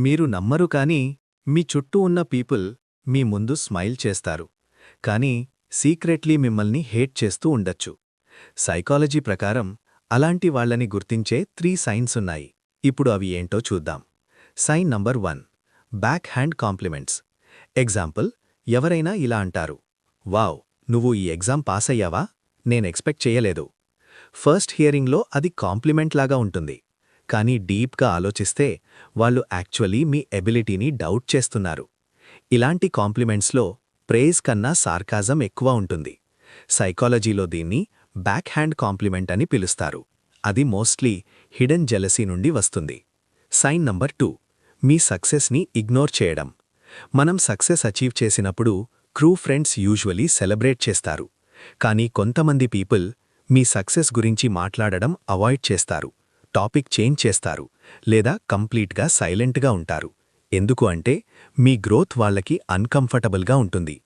మీరు నమ్మరు కానీ మీ చుట్టూ ఉన్న పీపుల్ మీ ముందు స్మైల్ చేస్తారు కానీ సీక్రెట్లీ మిమ్మల్ని హేట్ చేస్తూ ఉండొచ్చు. సైకాలజీ ప్రకారం అలాంటి వాళ్ళని గుర్తించే 3 సైన్స్ ఉన్నాయి. ఇప్పుడు అవి ఏంటో చూద్దాం. Sign number 1, backhand compliments. Example, ఎవరైనా ఇలా అంటారు, వావ్, నువ్వు ఈ ఎగ్జామ్ పాస్ అయ్యావా, నేను ఎక్స్పెక్ట్ చేయలేదు. ఫస్ట్ హియరింగ్లో అది కాంప్లిమెంట్ లాగా ఉంటుంది, కానీ డీప్గా ఆలోచిస్తే వాళ్ళు యాక్చువల్లీ మీ ఎబిలిటీని డౌట్ చేస్తున్నారు. ఇలాంటి కాంప్లిమెంట్స్లో ప్రేజ్ కన్నా సార్కాజం ఎక్కువ ఉంటుంది. సైకాలజీలో దీన్ని బ్యాక్ హ్యాండ్ కాంప్లిమెంట్ అని పిలుస్తారు. అది మోస్ట్లీ హిడెన్ జెలసీ నుండి వస్తుంది. సైన్ నంబర్ 2, మీ సక్సెస్ని ఇగ్నోర్ చేయడం. మనం సక్సెస్ అచీవ్ చేసినప్పుడు ట్రూ ఫ్రెండ్స్ యూజువలీ సెలబ్రేట్ చేస్తారు, కానీ కొంతమంది పీపుల్ మీ సక్సెస్ గురించి మాట్లాడడం అవాయిడ్ చేస్తారు, టాపిక్ చేంజ్ చేస్తారు, లేదా కంప్లీట్గా సైలెంట్గా ఉంటారు. ఎందుకు అంటే మీ గ్రోత్ వాళ్ళకి అన్కంఫర్టబుల్గా ఉంటుంది.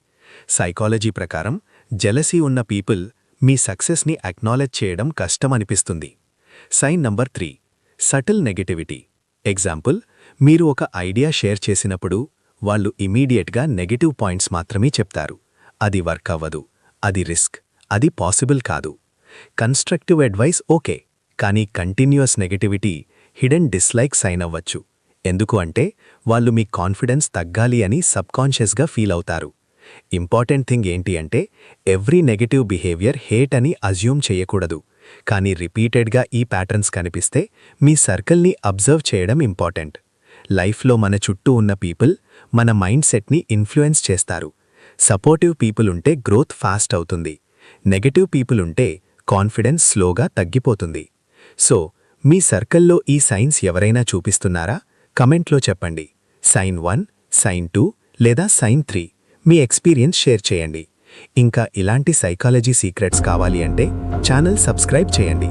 సైకాలజీ ప్రకారం జెలసీ ఉన్న పీపుల్ మీ సక్సెస్ని అక్నాలెడ్జ్ చేయడం కష్టమనిపిస్తుంది. Sign number 3, subtle negativity. Example, మీరు ఒక ఐడియా షేర్ చేసినప్పుడు వాళ్ళు ఇమీడియట్గా నెగటివ్ పాయింట్స్ మాత్రమే చెప్తారు. అది వర్క్ అవ్వదు, అది రిస్క్, అది పాసిబుల్ కాదు. కన్స్ట్రక్టివ్ అడ్వైస్ ఓకే, కానీ continuous negativity hidden dislike sign అవ్వచ్చు. ఎందుకు అంటే వాళ్ళు మీ కాన్ఫిడెన్స్ తగ్గాలి అని సబ్కాన్షియస్గా ఫీల్ అవుతారు. ఇంపార్టెంట్ థింగ్ ఏంటి అంటే ఎవ్రీ నెగటివ్ బిహేవియర్ హేట్ అని అజ్యూమ్ చేయకూడదు, కానీ రిపీటెడ్గా ఈ ప్యాటర్న్స్ కనిపిస్తే మీ సర్కిల్ని అబ్జర్వ్ చేయడం ఇంపార్టెంట్. లైఫ్లో మన చుట్టూ ఉన్న పీపుల్ మన మైండ్ సెట్ని ఇన్ఫ్లుయెన్స్ చేస్తారు. సపోర్టివ్ పీపుల్ ఉంటే గ్రోత్ ఫాస్ట్ అవుతుంది, నెగటివ్ పీపుల్ ఉంటే కాన్ఫిడెన్స్ స్లోగా తగ్గిపోతుంది. సో మీ సర్కిల్లో ఈ సైన్స్ ఎవరైనా చూపిస్తున్నారా? కమెంట్లో చెప్పండి. సైన్ 1, సైన్ 2 లేదా సైన్ 3 మీ ఎక్స్పీరియన్స్ షేర్ చేయండి. ఇంకా ఇలాంటి సైకాలజీ సీక్రెట్స్ కావాలి అంటే ఛానల్ సబ్స్క్రైబ్ చేయండి.